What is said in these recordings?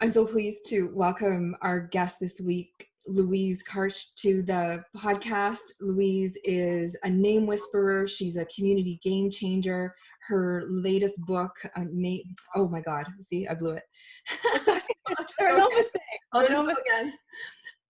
I'm so pleased to welcome our guest this week, Louise Karch, to the podcast. Louise is a name whisperer. She's a community game changer. Her latest book, oh my God, see, I blew it. It's okay. I'll just There are go no again. mistakes. I'll There are just no go mistakes.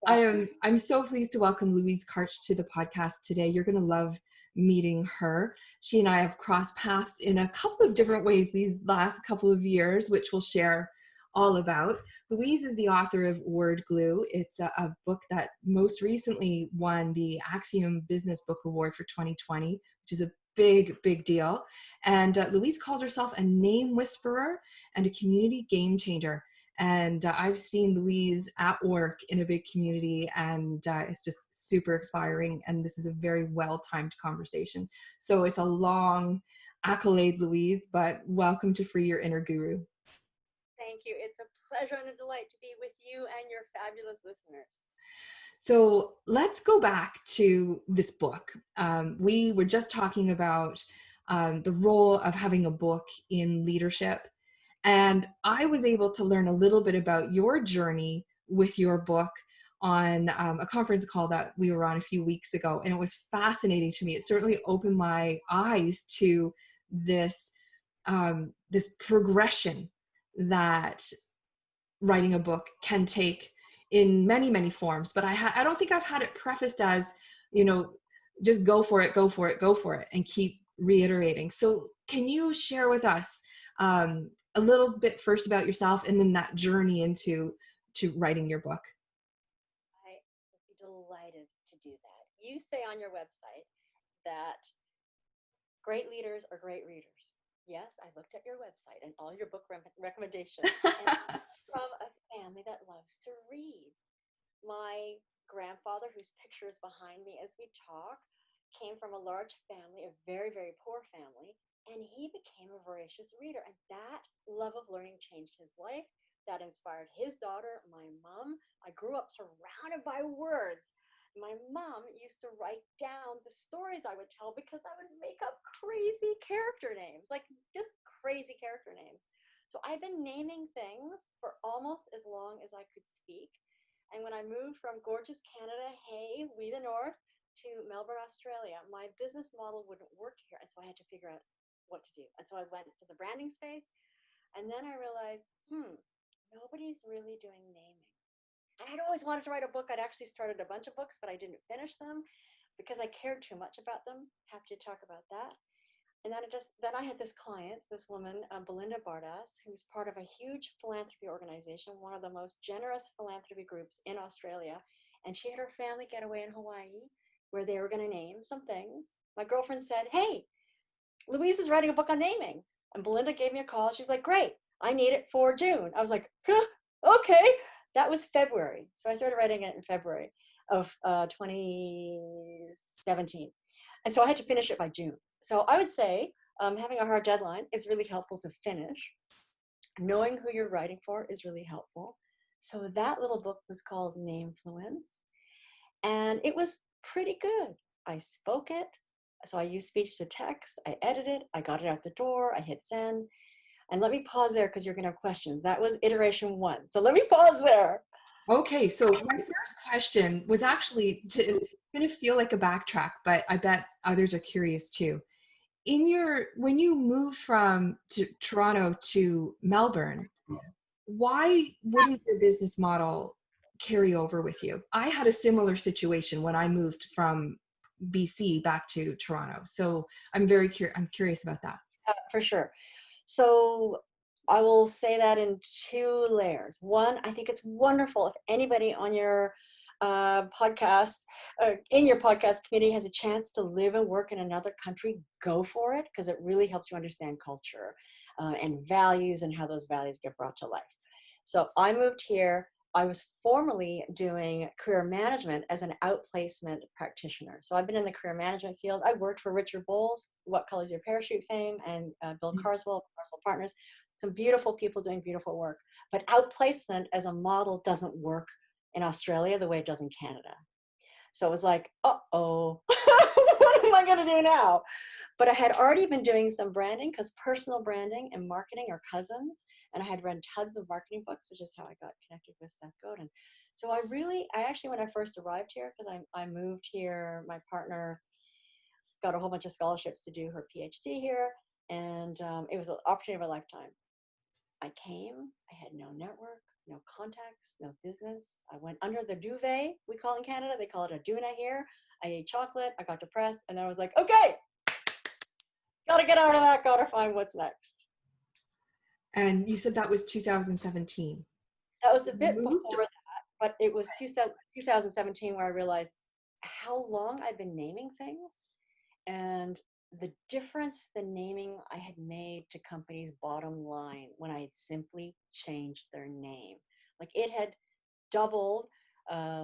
again. Yeah. I'm so pleased to welcome Louise Karch to the podcast today. You're going to love meeting her. She and I have crossed paths in a couple of different ways these last couple of years, which we'll share all about. Louise is the author of Word Glue. It's a book that most recently won the Axiom Business Book Award for 2020, which is a big, big deal. And Louise calls herself a name whisperer and a community game changer. And I've seen Louise at work in a big community, and it's just super inspiring. And this is a very well-timed conversation. So it's a long accolade, Louise, but welcome to Free Your Inner Guru. Thank you. It's a pleasure and a delight to be with you and your fabulous listeners. So let's go back to this book. We were just talking about the role of having a book in leadership. And I was able to learn a little bit about your journey with your book on a conference call that we were on a few weeks ago. And it was fascinating to me. It certainly opened my eyes to this, this progression that writing a book can take in many, many forms. But I don't think I've had it prefaced as, just go for it, go for it, go for it, and keep reiterating. So can you share with us a little bit first about yourself and then that journey into writing your book? I would be delighted to do that. You say on your website that great leaders are great readers. Yes, I looked at your website and all your book recommendations. And I'm from a family that loves to read. My grandfather, whose picture is behind me as we talk, came from a large family, a very, very poor family, and he became a voracious reader. And that love of learning changed his life. That inspired his daughter, my mom. I grew up surrounded by words. My mom used to write down the stories I would tell because I would make up crazy character names, like just crazy character names. So I've been naming things for almost as long as I could speak. And when I moved from gorgeous Canada, hey, we the North, to Melbourne, Australia, my business model wouldn't work here. And so I had to figure out what to do. And so I went to the branding space. And then I realized, nobody's really doing naming. And I'd always wanted to write a book. I'd actually started a bunch of books, but I didn't finish them because I cared too much about them. Happy to talk about that. And then I had this client, this woman, Belinda Bardas, who's part of a huge philanthropy organization, one of the most generous philanthropy groups in Australia. And she had her family get away in Hawaii where they were going to name some things. My girlfriend said, hey, Louise is writing a book on naming. And Belinda gave me a call. She's like, great, I need it for June. I was like, huh, okay. That was February. So I started writing it in February of 2017. And so I had to finish it by June. So I would say having a hard deadline is really helpful to finish. Knowing who you're writing for is really helpful. So that little book was called Namefluence. And it was pretty good. I spoke it. So I used speech to text. I edited. I got it out the door. I hit send. And let me pause there because you're going to have questions. That was iteration 1. So let me pause there. Okay, so my first question was actually going to feel like a backtrack, but I bet others are curious too. When you moved from Toronto to Melbourne, why wouldn't your business model carry over with you? I had a similar situation when I moved from BC back to Toronto. So I'm curious about that. For sure. So I will say that in 2 layers. One, I think it's wonderful if anybody on your podcast, in your podcast community has a chance to live and work in another country, go for it, because it really helps you understand culture and values and how those values get brought to life. So I moved here. I was formerly doing career management as an outplacement practitioner. So I've been in the career management field. I worked for Richard Bowles, What Colors Your Parachute fame, and Bill Carswell, Carswell Partners. Some beautiful people doing beautiful work. But outplacement as a model doesn't work in Australia the way it does in Canada. So it was like, uh-oh, what am I going to do now? But I had already been doing some branding because personal branding and marketing are cousins. and I had read tons of marketing books, which is how I got connected with Seth Godin. So I actually, when I first arrived here, because I moved here, my partner got a whole bunch of scholarships to do her PhD here, and it was an opportunity of a lifetime. I came, I had no network, no contacts, no business. I went under the duvet, we call it in Canada. They call it a doona here. I ate chocolate, I got depressed, and then I was like, okay, gotta get out of that, gotta find what's next. And you said that was 2017. That was a bit Moved? before that, but it was 2017 where I realized how long I've been naming things and the difference the naming I had made to companies' bottom line when I had simply changed their name. Like it had doubled.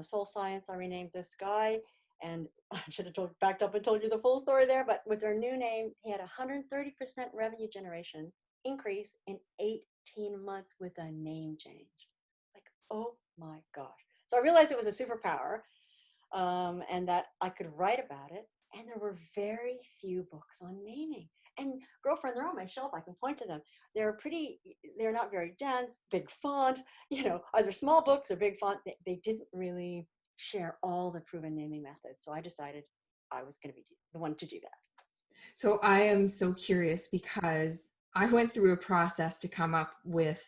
Soul Science, I renamed this guy, and I should have backed up and told you the full story there, but with their new name, he had 130% revenue generation increase in 18 months with a name change. Like, oh my gosh. So I realized it was a superpower, and that I could write about it. And there were very few books on naming. And girlfriend, they're on my shelf. I can point to them. They're not very dense, big font, either small books or big font. They didn't really share all the proven naming methods. So I decided I was going to be the one to do that. So I am so curious because I went through a process to come up with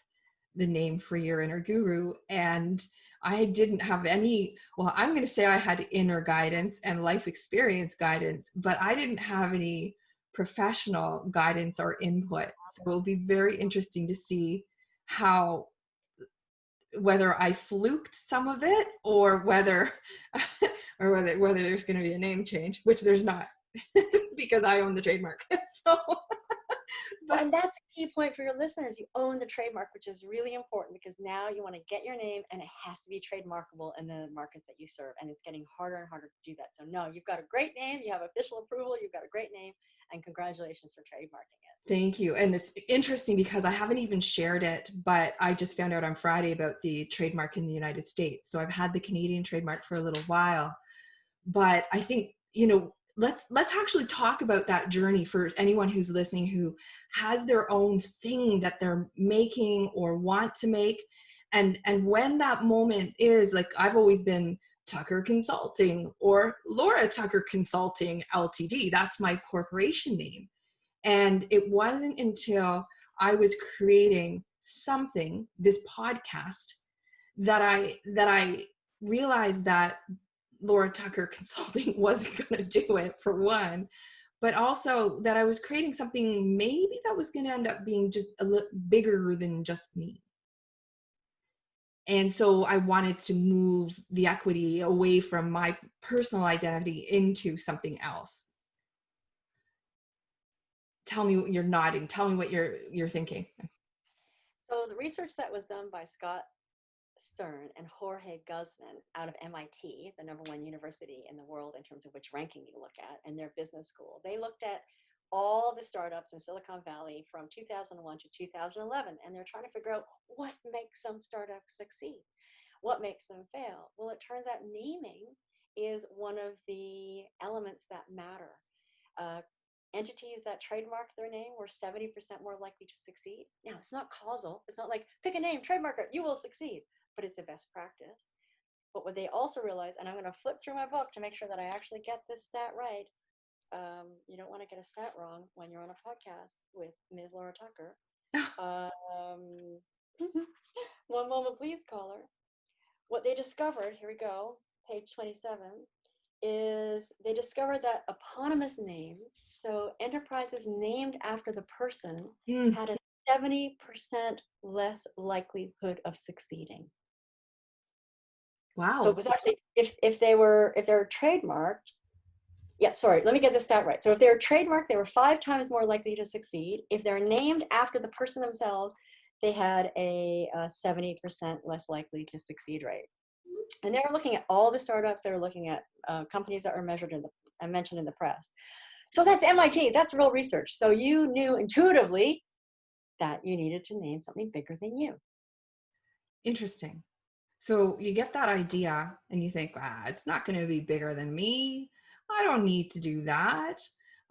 the name for Your Inner Guru, and I didn't have any, well, I'm going to say I had inner guidance and life experience guidance, but I didn't have any professional guidance or input. So it'll be very interesting to see whether I fluked some of it or whether there's going to be a name change, which there's not because I own the trademark. So and that's a key point for your listeners. You own the trademark, which is really important because now you want to get your name and it has to be trademarkable in the markets that you serve. And it's getting harder and harder to do that. So no, you've got a great name. You have official approval. You've got a great name, and congratulations for trademarking it. Thank you. And it's interesting because I haven't even shared it, but I just found out on Friday about the trademark in the United States. So I've had the Canadian trademark for a little while, but I think, let's actually talk about that journey for anyone who's listening who has their own thing that they're making or want to make. And when that moment is, like, I've always been Tucker Consulting or Laura Tucker Consulting Ltd. That's my corporation name. And it wasn't until I was creating something, this podcast, that I realized that Laura Tucker Consulting wasn't going to do it, for one, but also that I was creating something maybe that was going to end up being just a little bigger than just me. And so I wanted to move the equity away from my personal identity into something else. Tell me what you're nodding. Tell me what you're thinking. So the research that was done by Scott Stern and Jorge Guzman out of MIT, the #1 university in the world in terms of which ranking you look at, and their business school, they looked at all the startups in Silicon Valley from 2001 to 2011, and they're trying to figure out what makes some startups succeed, what makes them fail. Well, it turns out naming is one of the elements that matter. Entities that trademarked their name were 70% more likely to succeed. Now, it's not causal. It's not like, pick a name, trademark it, you will succeed. But it's a best practice. But what they also realized, and I'm going to flip through my book to make sure that I actually get this stat right. You don't want to get a stat wrong when you're on a podcast with Ms. Laura Tucker. One moment, please, caller. What they discovered, here we go, page 27, is they discovered that eponymous names, so enterprises named after the person, had a 70% less likelihood of succeeding. Wow. So it was actually, if they're trademarked, let me get this stat right. So if they're trademarked, they were 5 times more likely to succeed. If they're named after the person themselves, they had a 70% less likely to succeed rate. And they were looking at all the startups. They were looking at companies that were mentioned in the press. So that's MIT. That's real research. So you knew intuitively that you needed to name something bigger than you. Interesting. So you get that idea and you think, it's not going to be bigger than me. I don't need to do that.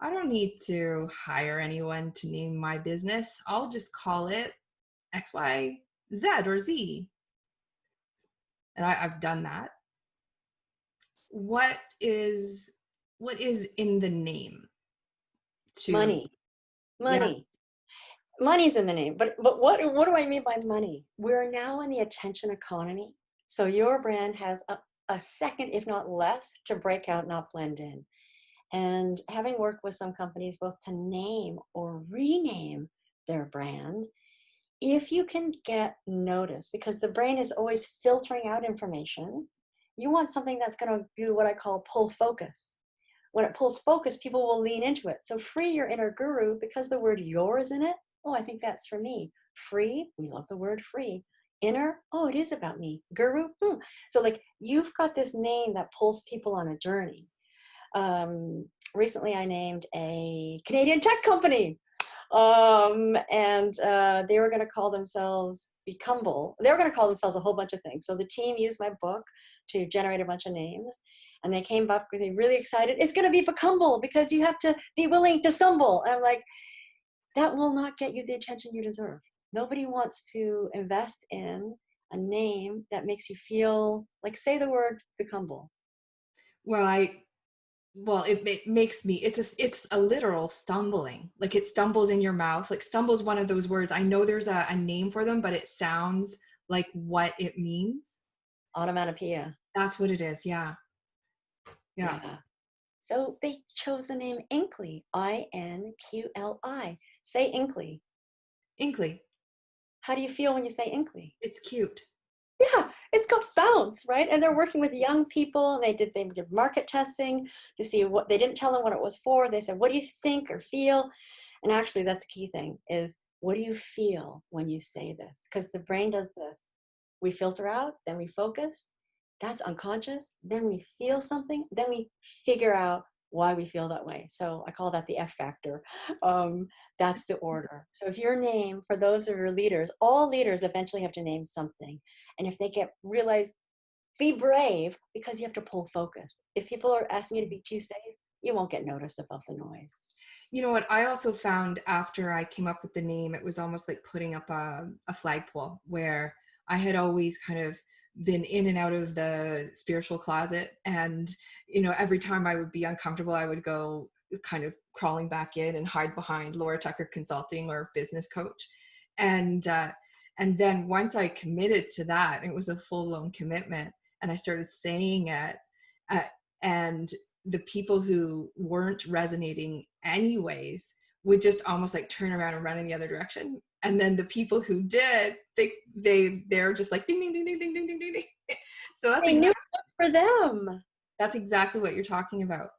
I don't need to hire anyone to name my business. I'll just call it X, Y, Z or Z. And I've done that. What is in the name to, Money, yeah, money. Money's in the name, but what do I mean by money? We're now in the attention economy. So your brand has a second, if not less, to break out, not blend in. And having worked with some companies both to name or rename their brand, if you can get noticed, because the brain is always filtering out information, you want something that's going to do what I call pull focus. When it pulls focus, people will lean into it. So free your inner guru, because the word your is in it. Oh, I think that's for me. Free, we love the word free. Inner, oh, it is about me. Guru, So like you've got this name that pulls people on a journey. Recently I named a Canadian tech company. And they were going to call themselves Becomble. They were going to call themselves a whole bunch of things. So the team used my book to generate a bunch of names. And they came up with me really excited. It's going to be Becomble because you have to be willing to stumble. And I'm like, that will not get you the attention you deserve. Nobody wants to invest in a name that makes you feel like, say the word Becomble. well, it makes me, it's a literal stumbling. Like it stumbles in your mouth. Like stumble is one of those words. I know there's a name for them, but it sounds like what it means. Onomatopoeia. That's what it is. Yeah. Yeah. Yeah. So they chose the name Inkley, Inqli. Say Inkley. Inkly. How do you feel when you say Inkley? It's cute. Yeah, it's got bounce, right? And they're working with young people, and they did market testing to see what, they didn't tell them what it was for. They said, what do you think or feel? And actually that's the key thing is, what do you feel when you say this? Because the brain does this. We filter out, then we focus. That's unconscious. Then we feel something. Then we figure out why we feel that way. So I call that the F factor. That's the order. So if your name, for those of your leaders, all leaders eventually have to name something. And if they realize, be brave, because you have to pull focus. If people are asking you to be too safe, you won't get noticed above the noise. You know what I also found after I came up with the name, it was almost like putting up a flagpole, where I had always kind of been in and out of the spiritual closet. And, every time I would be uncomfortable, I would go kind of crawling back in and hide behind Laura Tucker Consulting or business coach. And, and then once I committed to that, it was a full-blown commitment, and I started saying it, uh, and the people who weren't resonating anyways would just almost like turn around and run in the other direction. And then the people who did, they're just like ding ding ding ding ding ding ding ding. So They knew it was for them. that's exactly what you're talking about.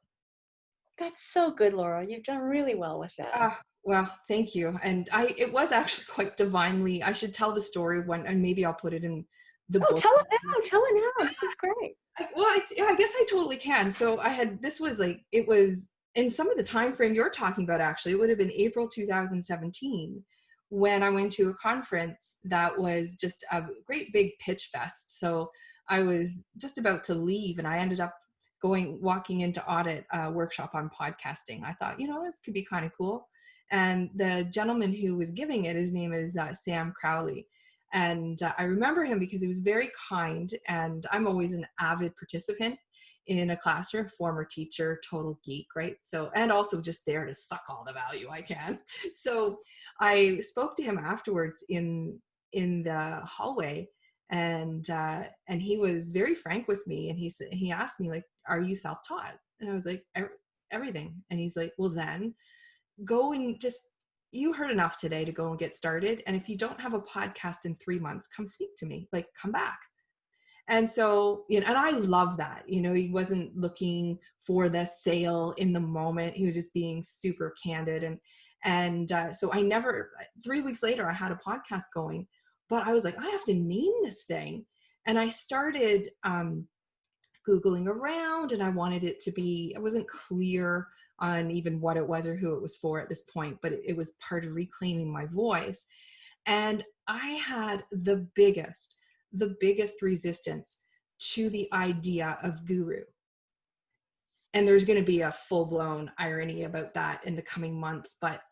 That's so good, Laura. You've done really well with that. Well, thank you. And it was actually quite divinely. I should tell the story when, and maybe I'll put it in the Oh, book. tell it now. Tell it now. This is great. I guess I totally can. So this was like, it was in some of the time frame you're talking about, actually. It would have been April 2017 when I went to a conference that was just a great big pitch fest. So I was just about to leave, and I ended up walking into audit a workshop on podcasting. I thought, this could be kind of cool. And the gentleman who was giving it, his name is Sam Crowley. And I remember him because he was very kind, and I'm always an avid participant in a classroom, former teacher, total geek, right? So, and also just there to suck all the value I can. So I spoke to him afterwards in the hallway, and he was very frank with me, and he asked me, like, are you self-taught? And I was like, everything. And he's like, well, then go and you heard enough today to go and get started. And if you don't have a podcast in 3 months, come speak to me, like come back. And so, and I love that, he wasn't looking for the sale in the moment. He was just being super candid. And so 3 weeks later, I had a podcast going, but I was like, I have to name this thing. And I started Googling around, and I wanted it to be, I wasn't clear on even what it was or who it was for at this point, but it was part of reclaiming my voice. And I had the biggest resistance to the idea of guru. And there's going to be a full-blown irony about that in the coming months. But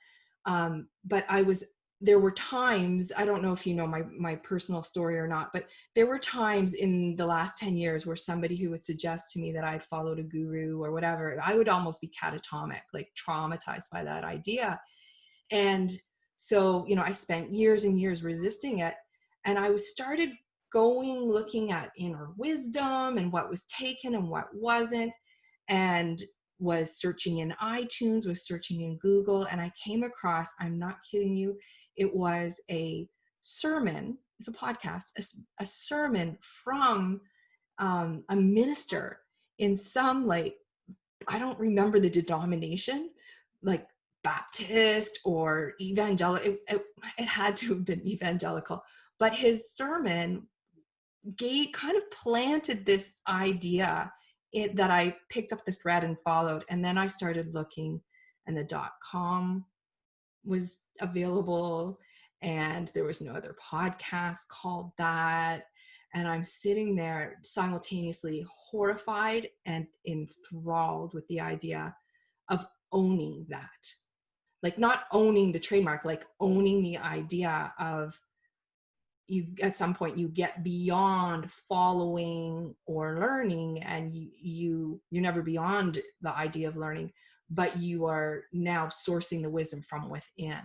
I was there were times, I don't know if you know my personal story or not, but there were times in the last 10 years where somebody who would suggest to me that I'd followed a guru or whatever, I would almost be catatonic, like traumatized by that idea. And so, I spent years and years resisting it. And I started looking at inner wisdom and what was taken and what wasn't, and was searching in iTunes, was searching in Google, and I came across, I'm not kidding you, it was a sermon, it's a podcast, a sermon from a minister in some, like, I don't remember the denomination, like Baptist or evangelical. It had to have been evangelical, but his sermon kind of planted this idea that I picked up the thread and followed. And then I started looking, and the .com was available, and there was no other podcast called that. And I'm sitting there simultaneously horrified and enthralled with the idea of owning that. Like, not owning the trademark, like owning the idea of, you at some point you get beyond following or learning, and you're never beyond the idea of learning, but you are now sourcing the wisdom from within.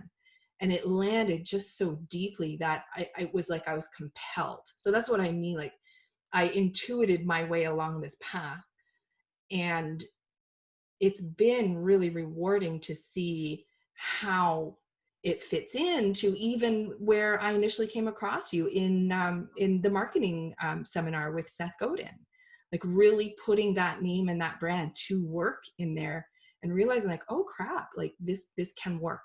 And it landed just so deeply that I was like, I was compelled. So that's what I mean. Like, I intuited my way along this path, and it's been really rewarding to see how it fits into even where I initially came across you in the marketing seminar with Seth Godin, like really putting that name and that brand to work in there, and realizing like, oh crap, like this can work.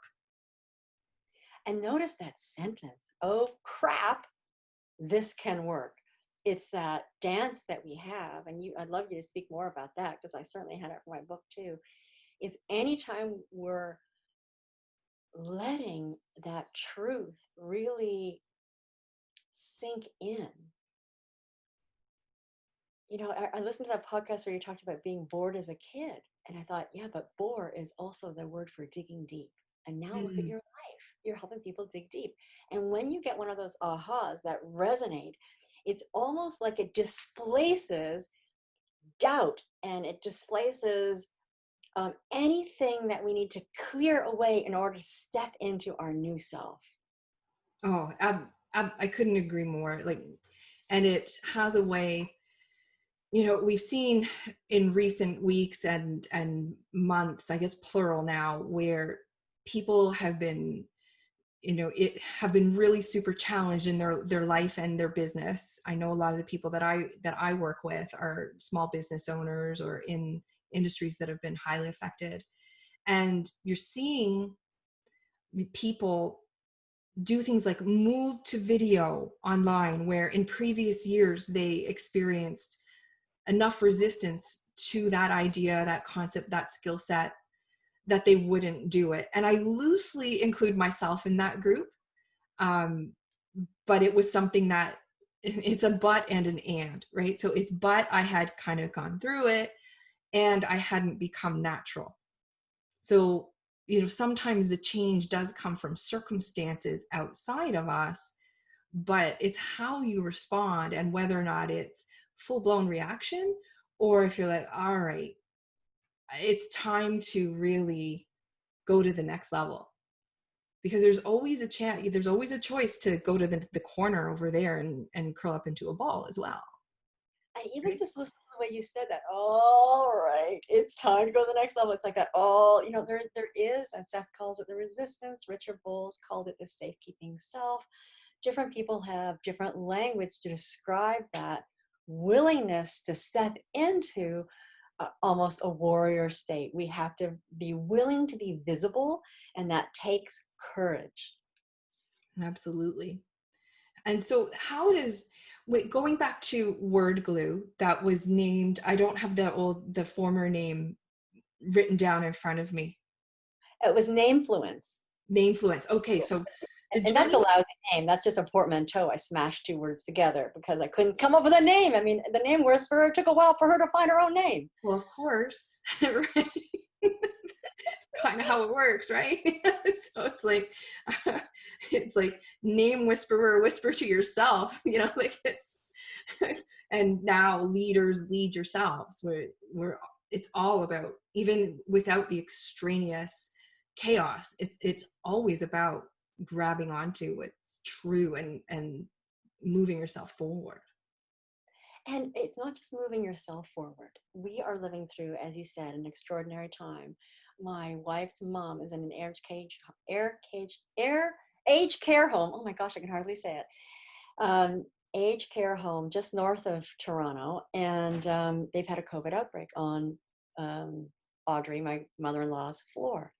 And notice that sentence, oh crap, this can work. It's that dance that we have, and I'd love you to speak more about that, because I certainly had it for my book too. It's anytime we're letting that truth really sink in. I listened to that podcast where you talked about being bored as a kid, and I thought, yeah, but bore is also the word for digging deep. And now look at your life. You're helping people dig deep. And when you get one of those ahas that resonate, it's almost like it displaces doubt, and it displaces anything that we need to clear away in order to step into our new self. Oh, I couldn't agree more. Like, and it has a way, we've seen in recent weeks and months, I guess plural now, where people have been, have been really super challenged in their life and their business. I know a lot of the people that I work with are small business owners or in industries that have been highly affected. And you're seeing people do things like move to video online, where in previous years they experienced enough resistance to that idea, that concept, that skill set, that they wouldn't do it. And I loosely include myself in that group. But it was something that, it's a but and an and, right? So it's, but I had kind of gone through it and I hadn't become natural. So, sometimes the change does come from circumstances outside of us, but it's how you respond and whether or not it's full-blown reaction, or if you're like, all right, it's time to really go to the next level. Because there's always a chance, there's always a choice to go to the corner over there and curl up into a ball as well. And even just listen to the way you said that, all right, it's time to go to the next level. It's like that, there is, and Seth calls it the resistance. Richard Bowles called it the safekeeping self. Different people have different language to describe that willingness to step into almost a warrior state. We have to be willing to be visible, and that takes courage. Absolutely. And so going back to word glue, that was named, I don't have the former name written down in front of me. It was Namefluence. Namefluence. Okay. So and that's a lousy name. That's just a portmanteau. I smashed two words together because I couldn't come up with a name. I mean, the name whisperer, it took a while for her to find her own name. Well, of course. Right? kind of how it works, right? So it's like name whisperer, whisper to yourself, like it's, and now leaders lead yourselves. We're it's all about, even without the extraneous chaos, it's always about grabbing onto what's true and moving yourself forward. And it's not just moving yourself forward. We are living through, as you said, an extraordinary time. My wife's mom is in an aged care home. Oh my gosh, I can hardly say it. Um, Aged care home just north of Toronto, and they've had a COVID outbreak on Audrey, my mother-in-law's floor.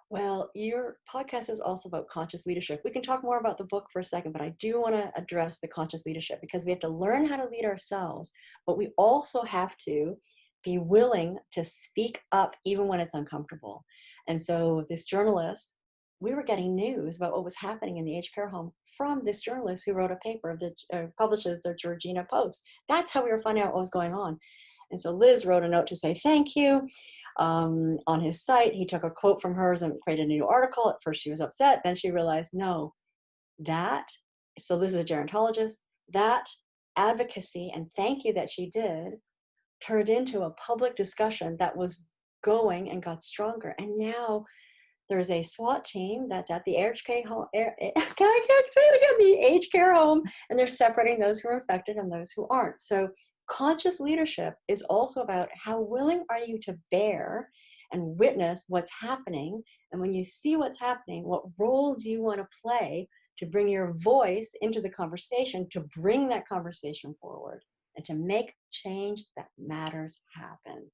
Well, your podcast is also about conscious leadership. We can talk more about the book for a second, but I do want to address the conscious leadership, because we have to learn how to lead ourselves, but we also have to be willing to speak up even when it's uncomfortable. And so this journalist, we were getting news about what was happening in the aged care home from this journalist who wrote a paper that publishes the Georgina Post. That's how we were finding out what was going on. And so Liz wrote a note to say thank you. On his site, he took a quote from hers and created a new article. At first she was upset, then she realized, no, so this is a gerontologist, that advocacy and thank you that she did turned into a public discussion that was going and got stronger. And now there's a SWAT team that's at the aged care home. I can't say it again, the aged care home, and they're separating those who are infected and those who aren't. So conscious leadership is also about how willing are you to bear and witness what's happening. And when you see what's happening, what role do you want to play to bring your voice into the conversation, to bring that conversation forward, and to make change that matters happen.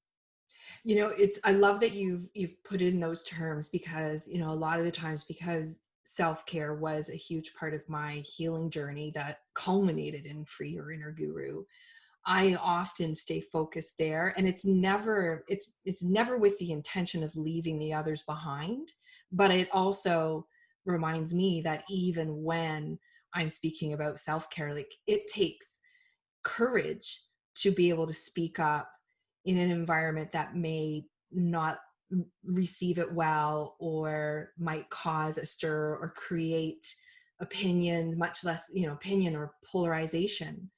I love that you've put in those terms, because a lot of the times, because self-care was a huge part of my healing journey that culminated in Free Your Inner Guru, I often stay focused there, and it's never with the intention of leaving the others behind, but it also reminds me that even when I'm speaking about self-care, like, it takes courage to be able to speak up in an environment that may not receive it well, or might cause a stir or create opinion, much less opinion or polarization.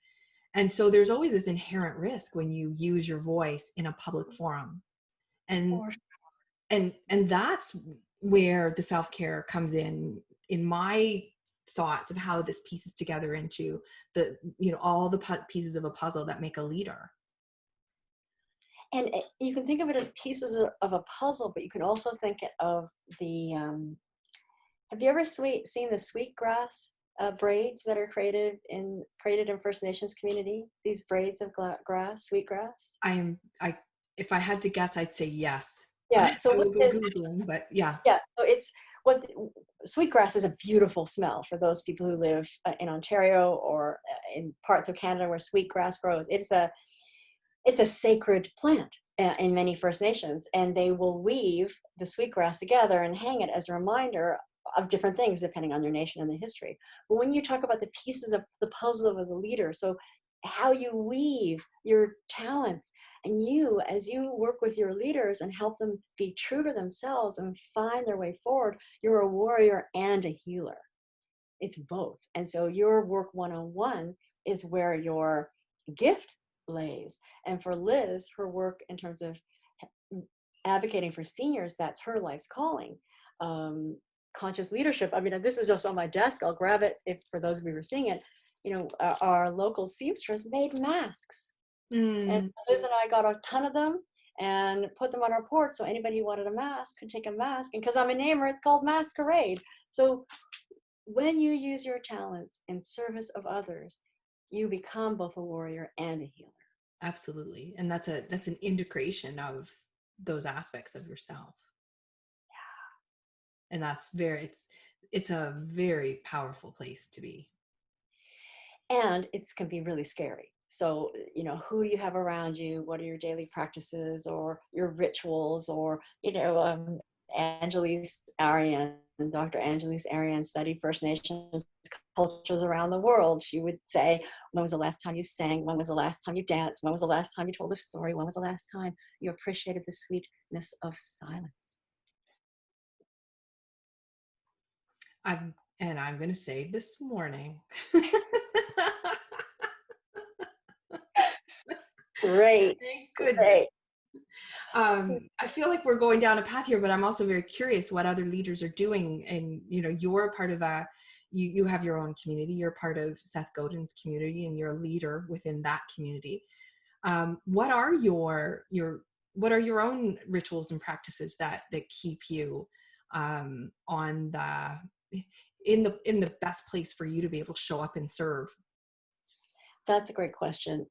And so there's always this inherent risk when you use your voice in a public forum. And Or and that's where the self-care comes in my thoughts of how this pieces together into the all the pieces of a puzzle that make a leader. And you can think of it as pieces of a puzzle, but you can also think of the, have you ever seen the sweetgrass braids that are created in First Nations community? These braids of sweetgrass? If I had to guess, I'd say yes. Yeah, I so what will go this, Googling, but yeah. yeah, so it's what sweetgrass is, a beautiful smell for those people who live in Ontario or in parts of Canada where sweetgrass grows. It's a sacred plant in many First Nations, and they will weave the sweetgrass together and hang it as a reminder of different things depending on their nation and the history. But when you talk about the pieces of the puzzle as a leader, so how you weave your talents, and you, as you work with your leaders and help them be true to themselves and find their way forward, you're a warrior and a healer. It's both. And so your work one-on-one is where your gift lays. And for Liz, her work in terms of advocating for seniors, that's her life's calling. Conscious leadership, I mean, this is just on my desk, I'll grab it if for those of you who are seeing it. Our local seamstress made masks. And Liz and I got a ton of them and put them on our porch, so anybody who wanted a mask could take a mask. And because I'm a namer, it's called Masquerade. So when you use your talents in service of others, you become both a warrior and a healer. Absolutely. And that's an integration of those aspects of yourself. Yeah. And it's a very powerful place to be. And it can be really scary. So, who you have around you, what are your daily practices or your rituals, or, Angelise Arian, Dr. Angelise Arian studied First Nations cultures around the world. She would say, when was the last time you sang? When was the last time you danced? When was the last time you told a story? When was the last time you appreciated the sweetness of silence? I'm going to say this morning. Great, Thank goodness. great. I feel like we're going down a path here, but I'm also very curious what other leaders are doing. And, you're part of you have your own community. You're part of Seth Godin's community and you're a leader within that community. What are what are your own rituals and practices that keep you on in the best place for you to be able to show up and serve? That's a great question.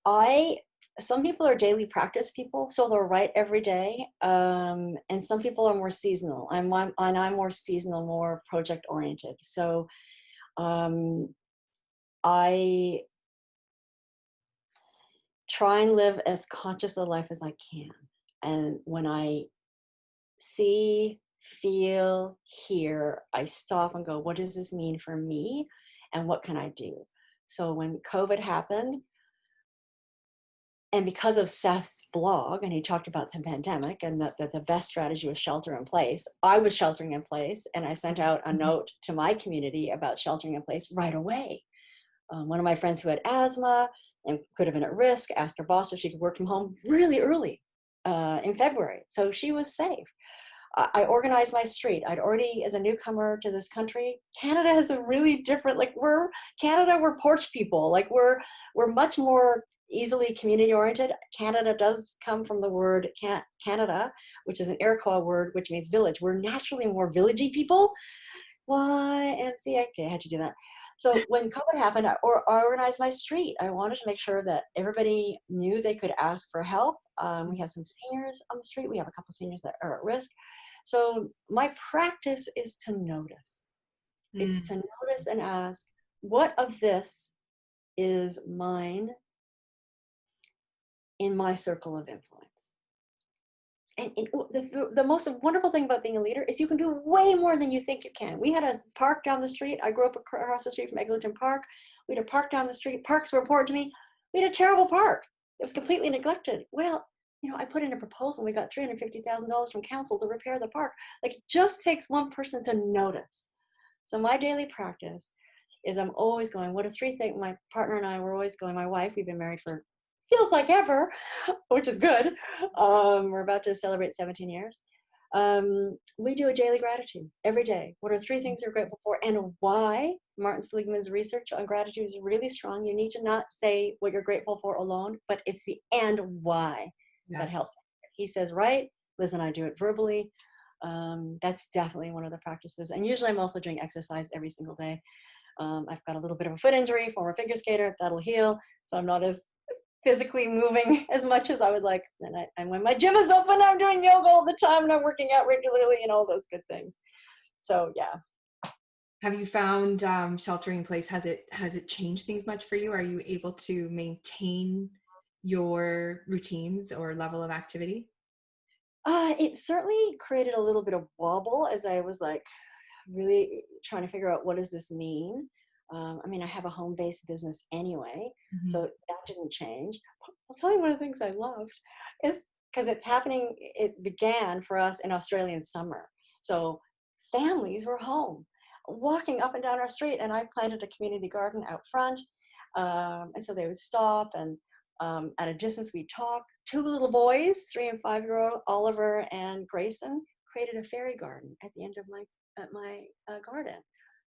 I Some people are daily practice people, so they'll write every day, and some people are more seasonal. I'm more seasonal, more project oriented. So um, I try and live as conscious of life as I can, and when I see, feel, hear, I stop and go, what does this mean for me, and what can I do? So when COVID happened, and because of Seth's blog, and he talked about the pandemic and that the best strategy was shelter in place, I was sheltering in place, and I sent out a note to my community about sheltering in place right away. One of my friends who had asthma and could have been at risk asked her boss if she could work from home really early in February, so she was safe. I organized my street. I'd already, as a newcomer to this country, Canada has a really different, like we're porch people. Like we're much more easily community oriented. Canada does come from the word Canada, which is an Iroquois word, which means village. We're naturally more villagey people. YMCA, okay, I had to do that. So when COVID happened, I organized my street. I wanted to make sure that everybody knew they could ask for help. We have some seniors on the street. We have a couple of seniors that are at risk. So my practice is to notice. It's to notice and ask, what of this is mine in my circle of influence? And the most wonderful thing about being a leader is you can do way more than you think you can. We had a park down the street. I grew up across the street from Eglinton Park. We had a park down the street. Parks were important to me. We had a terrible park. It was completely neglected. Well, I put in a proposal. We got $350,000 from council to repair the park. Like, it just takes one person to notice. So my daily practice is I'm always going, what are three things? My partner and I were always going, my wife, we've been married for feels like ever, which is good. We're about to celebrate 17 years. We do a daily gratitude every day. What are three things you're grateful for and why? Martin Seligman's research on gratitude is really strong. You need to not say what you're grateful for alone, but it's the and why that helps. He says, right? Liz and I do it verbally. That's definitely one of the practices. And usually I'm also doing exercise every single day. I've got a little bit of a foot injury, former figure skater, that'll heal. So I'm not as physically moving as much as I would like. And when my gym is open, I'm doing yoga all the time and I'm working out regularly and all those good things. So yeah. Have you found sheltering in place, has it changed things much for you? Are you able to maintain your routines or level of activity? It certainly created a little bit of wobble as I was like really trying to figure out what does this mean. I have a home-based business anyway, so that didn't change. I'll tell you one of the things I loved is because it began for us in Australian summer. So families were home, walking up and down our street, and I planted a community garden out front. And so they would stop, and at a distance we'd talk. Two little boys, 3 and 5-year-old, Oliver and Grayson, created a fairy garden at the end of my garden.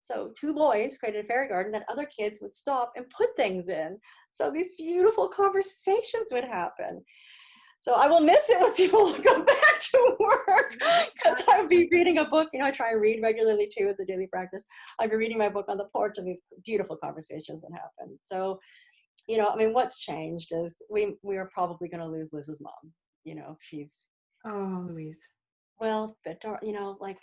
So 2 boys created a fairy garden that other kids would stop and put things in. So these beautiful conversations would happen. So I will miss it when people go back to work because I would be reading a book. I try and read regularly too as a daily practice. I'd be reading my book on the porch and these beautiful conversations would happen. So, what's changed is we are probably going to lose Liz's mom. She's, Oh, Louise. well, but like,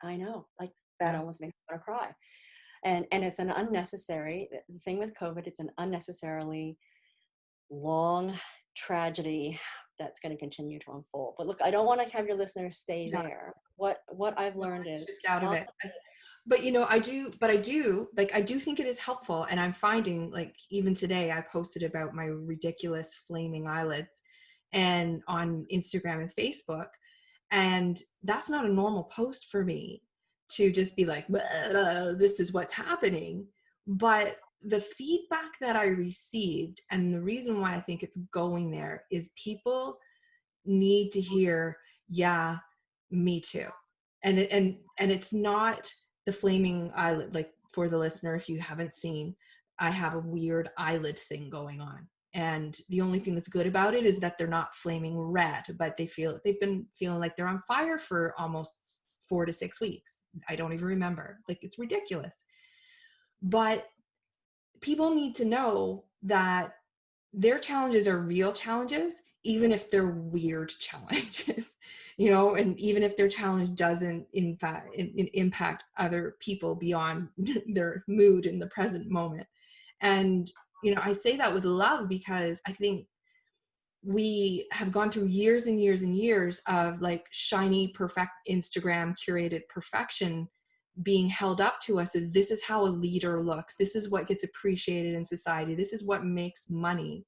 I know, like that Yeah. almost makes me want to cry. And it's an unnecessary, the thing with COVID, it's an unnecessarily long tragedy that's going to continue to unfold. But look, I don't want to have your listeners stay Yeah. there. What I've No, learned let's is shift out of lots it. of, But I do think it is helpful. And I'm finding, like, even today I posted about my ridiculous flaming eyelids and on Instagram and Facebook. And that's not a normal post for me. to just be like, this is what's happening. But the feedback that I received, and the reason why I think it's going there, is people need to hear, yeah, me too. And it's not the flaming eyelid. Like, for the listener, if you haven't seen, I have a weird eyelid thing going on. And the only thing that's good about it is that they're not flaming red, but they've been feeling like they're on fire for almost 4 to 6 weeks. I don't even remember. Like, it's ridiculous. But people need to know that their challenges are real challenges, even if they're weird challenges, and even if their challenge doesn't in fact impact other people beyond their mood in the present moment. And, I say that with love, because I think we have gone through years and years and years of like shiny, perfect Instagram curated perfection being held up to us as, this is how a leader looks. This is what gets appreciated in society. This is what makes money.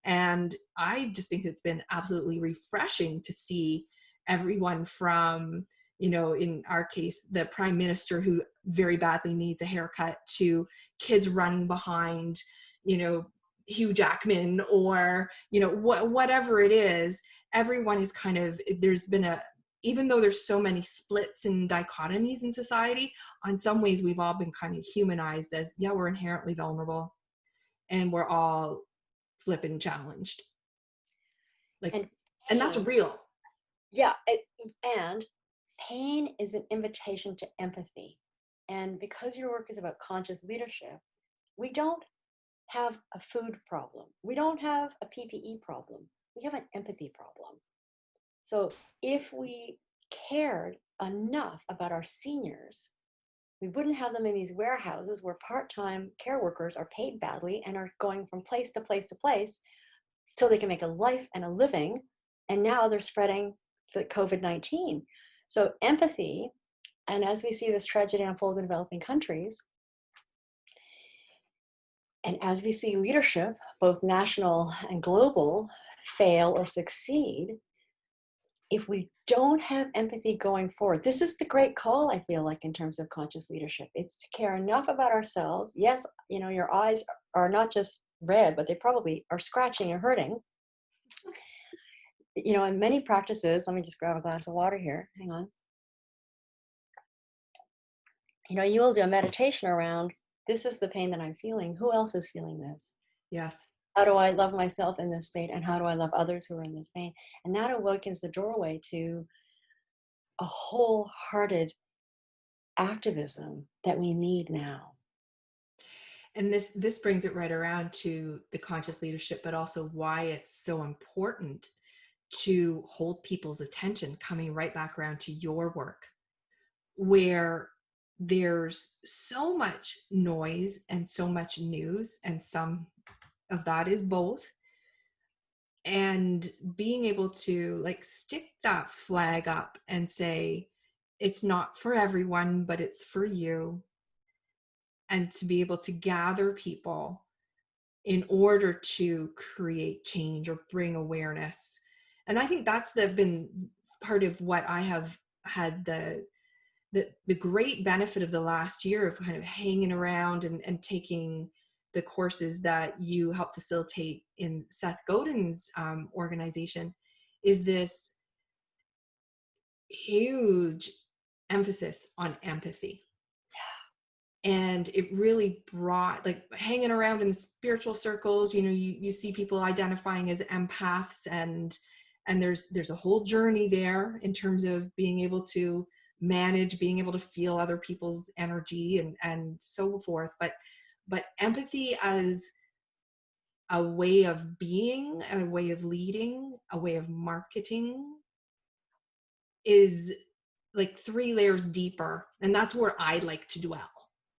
And I just think it's been absolutely refreshing to see everyone from, in our case, the prime minister who very badly needs a haircut, to kids running behind, Hugh Jackman, or, whatever it is. Everyone is kind of, there's been even though there's so many splits and dichotomies in society, on some ways we've all been kind of humanized as, yeah, we're inherently vulnerable and we're all flipping challenged. Like, and that's real. Yeah. And pain is an invitation to empathy. And because your work is about conscious leadership, we don't have a food problem. We don't have a PPE problem. We have an empathy problem. So if we cared enough about our seniors, we wouldn't have them in these warehouses where part-time care workers are paid badly and are going from place to place to place till they can make a life and a living. And now they're spreading the COVID-19. So empathy, and as we see this tragedy unfold in developing countries, and as we see leadership, both national and global, fail or succeed, if we don't have empathy going forward, this is the great call, I feel like, in terms of conscious leadership. It's to care enough about ourselves. Yes, your eyes are not just red, but they probably are scratching and hurting. In many practices, let me just grab a glass of water here. Hang on. You will do a meditation around, this is the pain that I'm feeling. Who else is feeling this? Yes. How do I love myself in this state? And how do I love others who are in this pain? And that awakens the doorway to a wholehearted activism that we need now. And this brings it right around to the conscious leadership, but also why it's so important to hold people's attention, coming right back around to your work, where there's so much noise and so much news, and some of that is both. And being able to like stick that flag up and say, it's not for everyone, but it's for you. And to be able to gather people in order to create change or bring awareness. And I think that's been part of what I have had the great benefit of the last year of kind of hanging around and taking the courses that you help facilitate in Seth Godin's organization, is this huge emphasis on empathy. And it really brought, like, hanging around in spiritual circles, you see people identifying as empaths, and there's a whole journey there in terms of being able to manage, being able to feel other people's energy and so forth. But empathy as a way of being, a way of leading, a way of marketing is like 3 layers deeper. And that's where I like to dwell,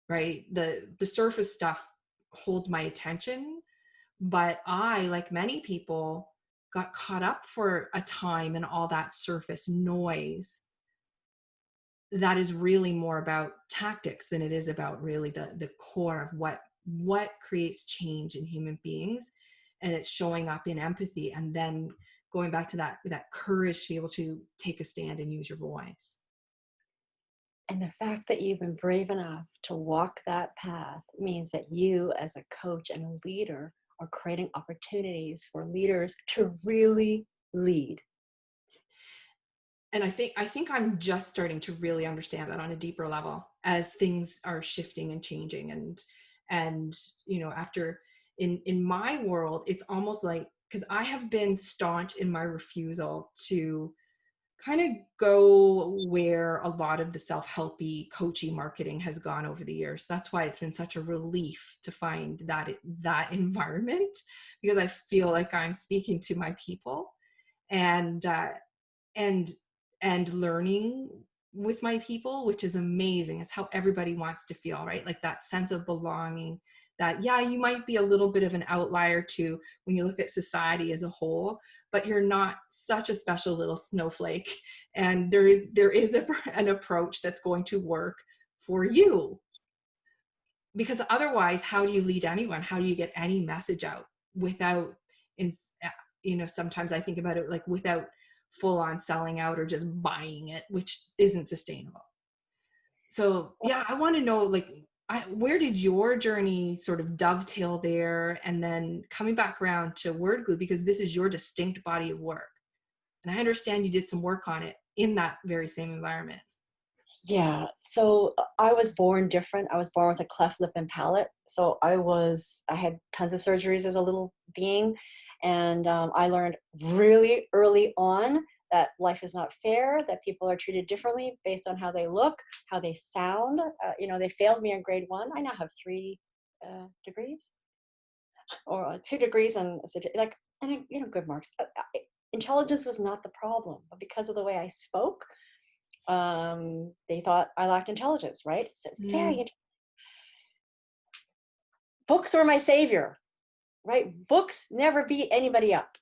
right? The surface stuff holds my attention, but I, like many people, got caught up for a time in all that surface noise that is really more about tactics than it is about really the core of what creates change in human beings. And it's showing up in empathy, and then going back to that courage to be able to take a stand and use your voice. And the fact that you've been brave enough to walk that path means that you, as a coach and a leader, are creating opportunities for leaders to really lead. And I think I'm just starting to really understand that on a deeper level as things are shifting and changing. And after, in my world, it's almost like, because I have been staunch in my refusal to kind of go where a lot of the self-helpy coaching marketing has gone over the years. That's why it's been such a relief to find that environment, because I feel like I'm speaking to my people, and and and learning with my people, which is amazing. It's how everybody wants to feel, right? Like that sense of belonging, that, yeah, you might be a little bit of an outlier to when you look at society as a whole, but you're not such a special little snowflake. And there is an approach that's going to work for you. Because otherwise, how do you lead anyone? How do you get any message out without, sometimes I think about it like without full on selling out or just buying it, which isn't sustainable. So yeah, I want to know, like, where did your journey sort of dovetail there, and then coming back around to word glue, because this is your distinct body of work. And I understand you did some work on it in that very same environment. Yeah, so I was born different. I was born with a cleft lip and palate. So I had tons of surgeries as a little being. And I learned really early on that life is not fair, that people are treated differently based on how they look, how they sound. They failed me in grade 1. I now have 3 degrees, or 2 degrees, and good marks. Intelligence was not the problem, but because of the way I spoke, they thought I lacked intelligence, right? So it's very, books were my savior, right? Books never beat anybody up.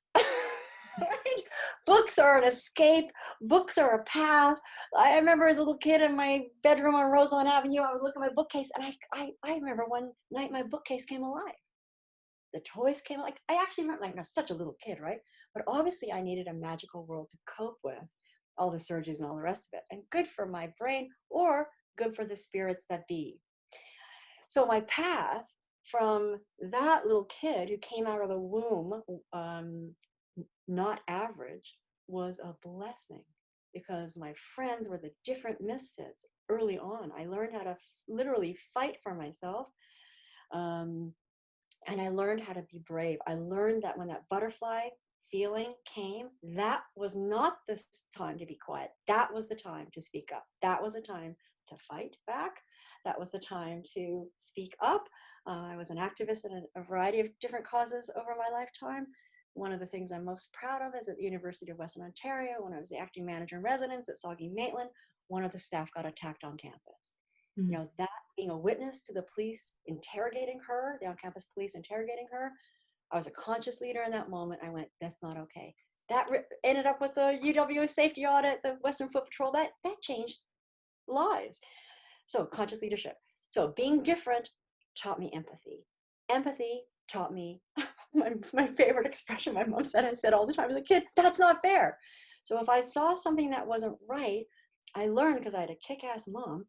Right? Books are an escape. Books are a path. I remember as a little kid in my bedroom on Roseland Avenue, I would look at my bookcase, and I remember one night my bookcase came alive. The toys came, like, I actually remember, like, I was such a little kid, right? But obviously I needed a magical world to cope with all the surgeries and all the rest of it. And good for my brain, or good for the spirits that be. So my path from that little kid who came out of the womb, not average, was a blessing, because my friends were the different misfits early on. I learned how to literally fight for myself. And I learned how to be brave. I learned that when that butterfly feeling came, that was not the time to be quiet. That was the time to speak up. That was the time to fight back. That was the time to speak up. I was an activist in a variety of different causes over my lifetime. One of the things I'm most proud of is at the University of Western Ontario, when I was the acting manager in residence at Saugeen Maitland, one of the staff got attacked on campus. Mm-hmm. That being a witness to the police interrogating her, the on-campus police interrogating her, I was a conscious leader in that moment. I went, that's not okay. That ended up with the UWA safety audit, the Western Foot Patrol. That changed lives. So conscious leadership. So being different taught me empathy. Empathy taught me my favorite expression my mom said, I said all the time as a kid, that's not fair. So if I saw something that wasn't right, I learned, because I had a kick-ass mom,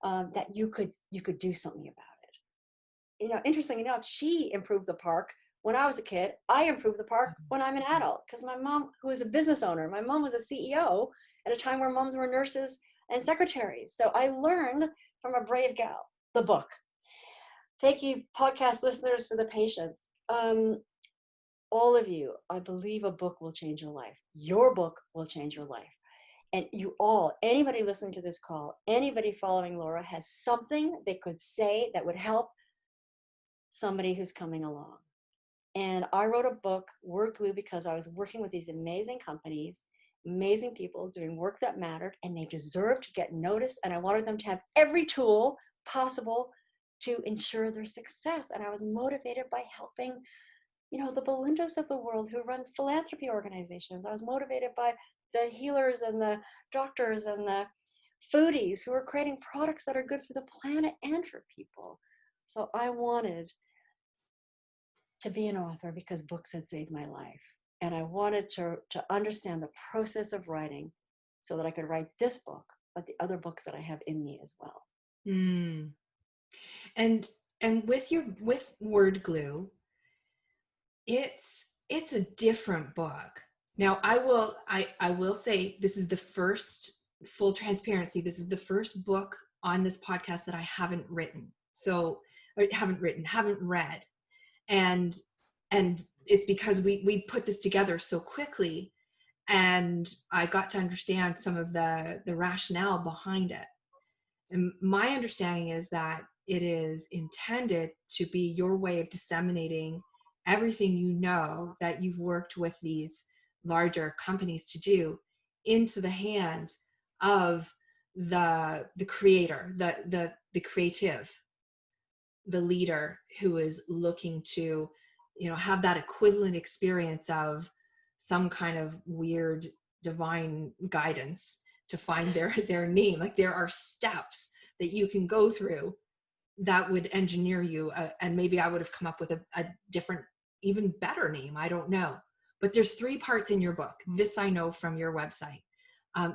that you could do something about it. Interesting enough, she improved the park when I was a kid. I improved the park when I'm an adult, because my mom, who was a business owner, my mom was a CEO at a time where moms were nurses and secretaries. So I learned from a brave gal. The book. Thank you, podcast listeners, for the patience. All of you, I believe a book will change your life. Your book will change your life. And you all, anybody listening to this call, anybody following Laura, has something they could say that would help somebody who's coming along. And I wrote a book, Word Glue, because I was working with these amazing companies, amazing people doing work that mattered, and they deserved to get noticed. And I wanted them to have every tool possible to ensure their success. And I was motivated by helping, the Belindas of the world who run philanthropy organizations. I was motivated by the healers and the doctors and the foodies who are creating products that are good for the planet and for people. So I wanted to be an author because books had saved my life. And I wanted to understand the process of writing so that I could write this book but the other books that I have in me as well. Mm. And with Word Glue, it's a different book. Now, I will say, this is the first, full transparency, this is the first book on this podcast that I haven't written. So, or haven't read. And it's because we put this together so quickly, and I got to understand some of the rationale behind it. And my understanding is that it is intended to be your way of disseminating everything you know that you've worked with these larger companies to do into the hands of the creator, the creative, the leader who is looking to, have that equivalent experience of some kind of weird divine guidance to find their name. Like, there are steps that you can go through that would engineer you, and maybe I would have come up with a different, even better name, I don't know. But there's 3 parts in your book. This I know from your website.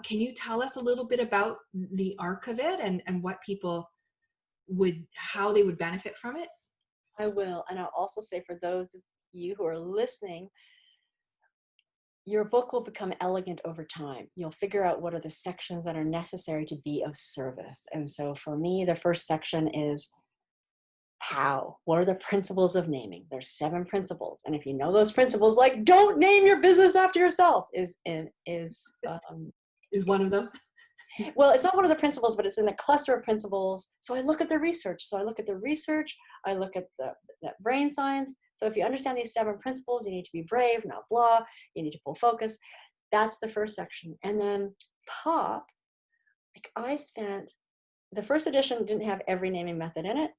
Can you tell us a little bit about the arc of it, and what people how they would benefit from it? I will. And I'll also say, for those of you who are listening, your book will become elegant over time. You'll figure out what are the sections that are necessary to be of service. And so for me, the first section is how. What are the principles of naming? There's 7 principles. And if you know those principles, like don't name your business after yourself, is one of them. Well, it's not one of the principles, but it's in a cluster of principles. So I look at the research. I look at that brain science. So if you understand these 7 principles, you need to be brave, not blah. You need to pull focus. That's the first section. And then pop, like the first edition didn't have every naming method in it,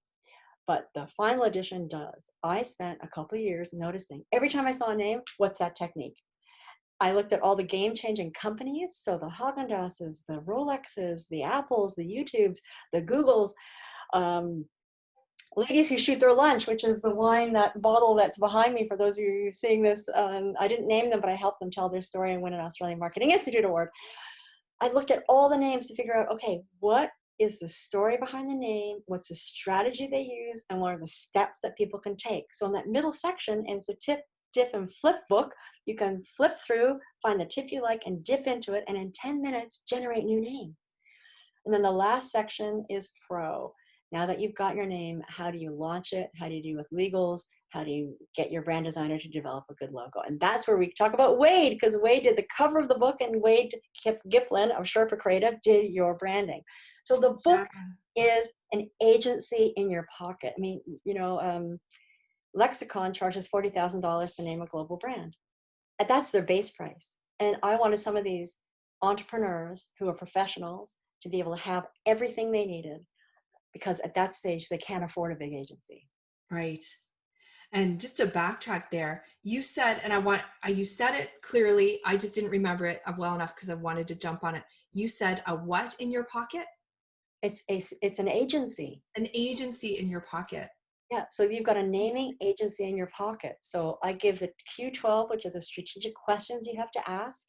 but the final edition does. I spent a couple of years noticing every time I saw a name, what's that technique? I looked at all the game-changing companies, so the Haagen-Dazs, the Rolexes, the Apples, the YouTubes, the Googles, Ladies Who Shoot Their Lunch, which is the wine, that bottle that's behind me for those of you seeing this. I didn't name them, but I helped them tell their story and win an Australian Marketing Institute award. I looked at all the names to figure out, okay, what is the story behind the name? What's the strategy they use? And what are the steps that people can take? So in that middle section is the tip, dip, and flip book. You can flip through, find the tip you like, and dip into it, and in 10 minutes, generate new names. And then the last section is pro. Now that you've got your name, how do you launch it? How do you do with legals? How do you get your brand designer to develop a good logo? And that's where we talk about Wade, because Wade did the cover of the book, and Wade Gifflin of Sherpa Creative did your branding. So the book is an agency in your pocket. I mean, Lexicon charges $40,000 to name a global brand. And that's their base price. And I wanted some of these entrepreneurs who are professionals to be able to have everything they needed, because at that stage, they can't afford a big agency. Right. And just to backtrack there, you said, you said it clearly, I just didn't remember it well enough because I wanted to jump on it. You said a what in your pocket? It's an agency. An agency in your pocket. Yeah, so you've got a naming agency in your pocket. So I give the Q12, which are the strategic questions you have to ask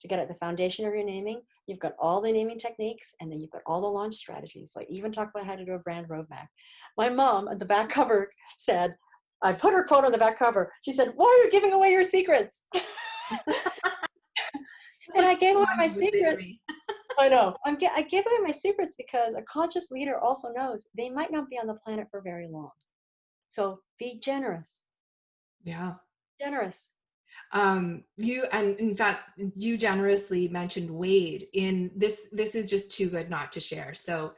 to get at the foundation of your naming. You've got all the naming techniques, and then you've got all the launch strategies. So I even talk about how to do a brand roadmap. My mom at the back cover said, I put her quote on the back cover. She said, "Why are you giving away your secrets?" And I gave away my secret. I know. I gave away my secrets because a conscious leader also knows they might not be on the planet for very long. So be generous. Yeah. Generous. In fact, you generously mentioned Wade in this. This is just too good not to share. So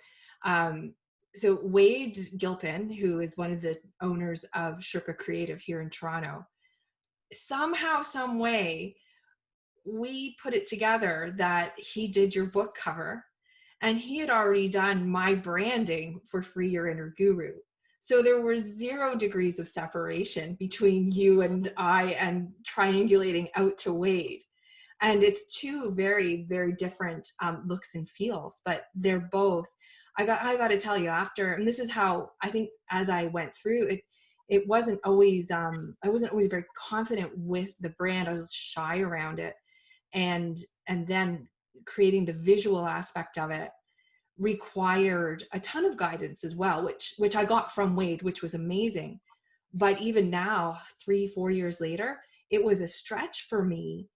Wade Gilpin, who is one of the owners of Sherpa Creative here in Toronto, somehow, some way, we put it together that he did your book cover, and he had already done my branding for Free Your Inner Guru. So there were 0 degrees of separation between you and I, and triangulating out to Wade. And it's 2 very, very different looks and feels, but they're both, I got to tell you, after, and this is how I think as I went through it, it wasn't always, I wasn't always very confident with the brand. I was shy around it. And then creating the visual aspect of it required a ton of guidance as well, which I got from Wade, which was amazing. But even now, 3-4 years later, it was a stretch for me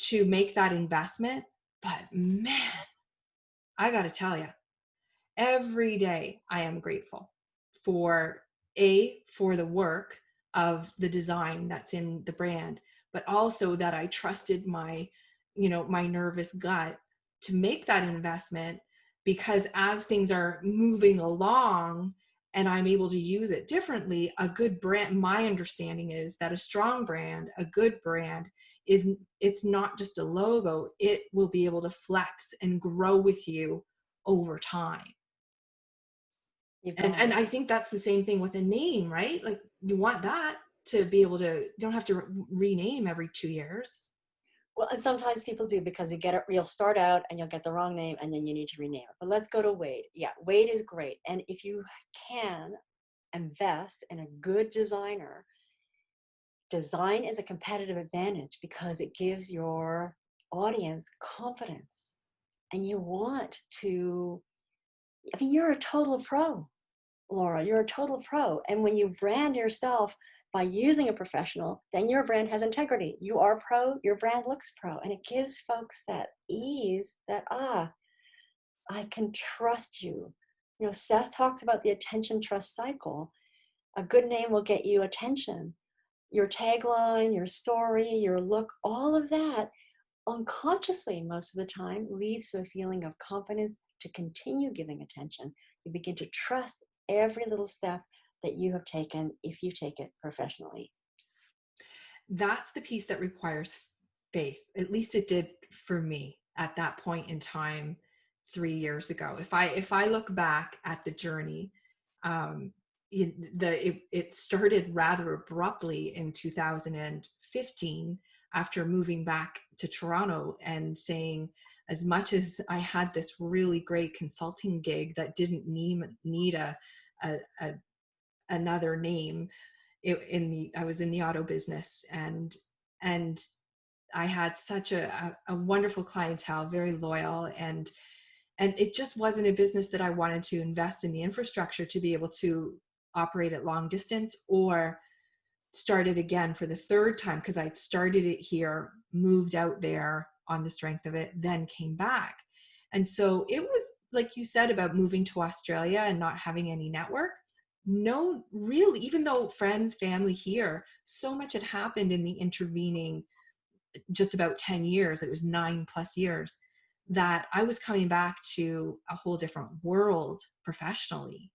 to make that investment. But man, I got to tell you, every day I am grateful for for the work of the design that's in the brand, but also that I trusted my nervous gut to make that investment, because as things are moving along and I'm able to use it differently, a good brand, my understanding is that a strong brand, a good brand, it's not just a logo, it will be able to flex and grow with you over time. You And bet. I think that's the same thing with a name, right? Like you want that to be able to, you don't have to rename every 2 years. Well, and sometimes people do, because you'll start out and you'll get the wrong name and then you need to rename it. But let's go to Wade. Yeah, Wade is great. And if you can invest in a good designer, design is a competitive advantage because it gives your audience confidence. And you want to, I mean, you're a total pro, Laura. You're a total pro. And when you brand yourself by using a professional, then your brand has integrity. You are pro, your brand looks pro. And it gives folks that ease that, I can trust you. You know, Seth talks about the attention trust cycle. A good name will get you attention. Your tagline, your story, your look, all of that unconsciously most of the time leads to a feeling of confidence to continue giving attention. You begin to trust every little step that you have taken if you take it professionally. That's the piece that requires faith. At least it did for me at that point in time 3 years ago. If I look back at the journey, it started rather abruptly in 2015 after moving back to Toronto and saying, as much as I had this really great consulting gig that didn't need a another name, I was in the auto business, and I had such a wonderful clientele, very loyal, and it just wasn't a business that I wanted to invest in the infrastructure to be able to operate at long distance or start it again for the third time, because I'd started it here, moved out there on the strength of it, then came back. And so it was like you said about moving to Australia and not having any network. No, really, even though friends, family here, so much had happened in the intervening just about 10 years, it was 9+ years, that I was coming back to a whole different world professionally.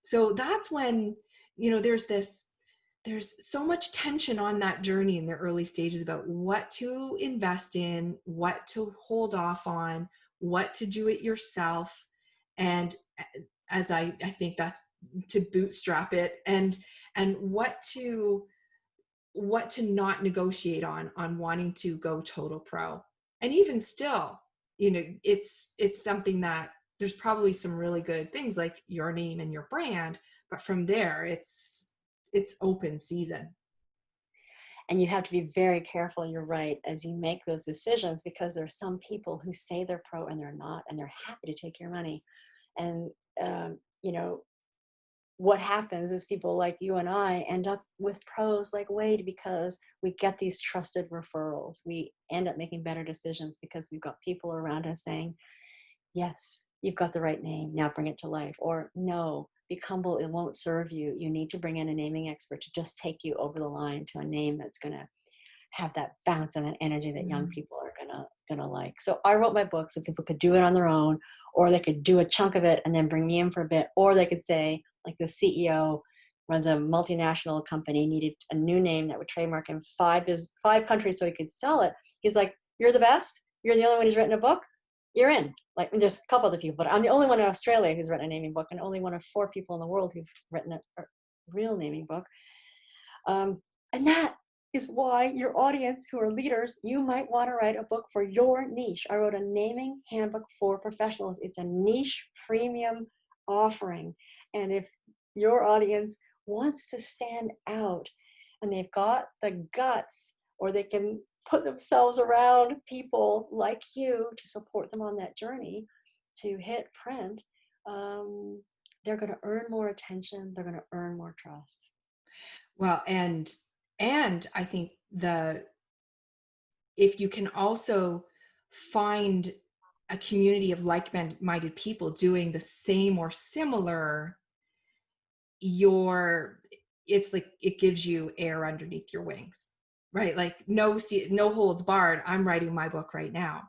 So that's when, there's so much tension on that journey in the early stages about what to invest in, what to hold off on, what to do it yourself. And as I think that's to bootstrap it, and what to not negotiate on wanting to go total pro. And even still, it's something that there's probably some really good things like your name and your brand, but from there it's open season. And you have to be very careful, you're right, as you make those decisions, because there are some people who say they're pro and they're not, and they're happy to take your money. And, you know, what happens is people like you and I end up with pros like Wade because we get these trusted referrals. We end up making better decisions because we've got people around us saying, yes, you've got the right name, now bring it to life. Or no, be humble, it won't serve you. You need to bring in a naming expert to just take you over the line to a name that's going to have that bounce and that energy that young people are gonna like. So I wrote my book so people could do it on their own, or they could do a chunk of it and then bring me in for a bit, or they could say, like the CEO runs a multinational company, needed a new name that would trademark in 5 countries so he could sell it. He's like, you're the best, you're the only one who's written a book, you're in. Like, there's a couple other people, but I'm the only one in Australia who's written a naming book, and only one of 4 people in the world who've written a real naming book. And that is why your audience, who are leaders, you might want to write a book for your niche. I wrote a naming handbook for professionals. It's a niche premium offering. And if your audience wants to stand out and they've got the guts, or they can put themselves around people like you to support them on that journey to hit print, they're going to earn more attention. They're going to earn more trust. Well, and I think if you can also find a community of like-minded people doing the same or similar, it's like it gives you air underneath your wings, right? Like no holds barred. I'm writing my book right now,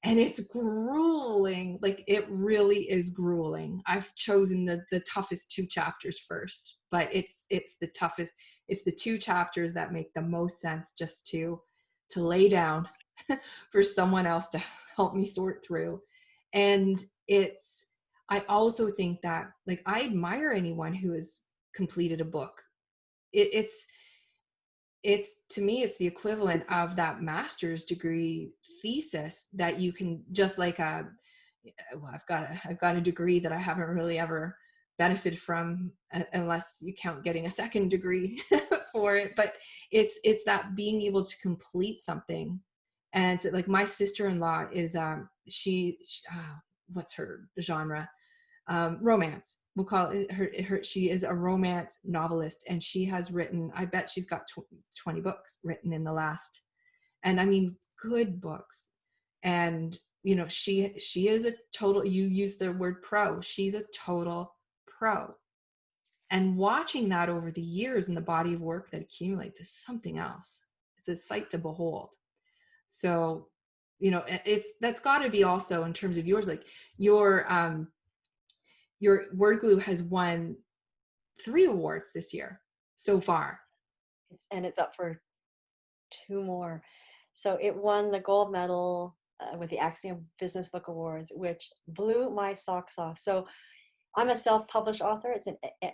and it's grueling. Like it really is grueling. I've chosen the toughest 2 chapters first, but it's the toughest. It's the 2 chapters that make the most sense just to lay down for someone else to help me sort through. And I also think that, like, I admire anyone who has completed a book. It's to me, it's the equivalent of that master's degree thesis that you can just like well, I've got a degree that I haven't really ever benefited from, unless you count getting a second degree for it. But it's that being able to complete something. And so, like, my sister-in-law is what's her genre? Romance. We'll call it her. She is a romance novelist, and she has written, I bet she's got 20 books written in the last, and I mean, good books. And, you know, she is a total, you use the word pro, she's a total pro. And watching that over the years and the body of work that accumulates is something else. It's a sight to behold. So, you know, that's got to be also in terms of yours, like your Word Glue has won 3 awards this year so far. And it's up for 2 more. So it won the gold medal with the Axiom Business Book Awards, which blew my socks off. So I'm a self-published author.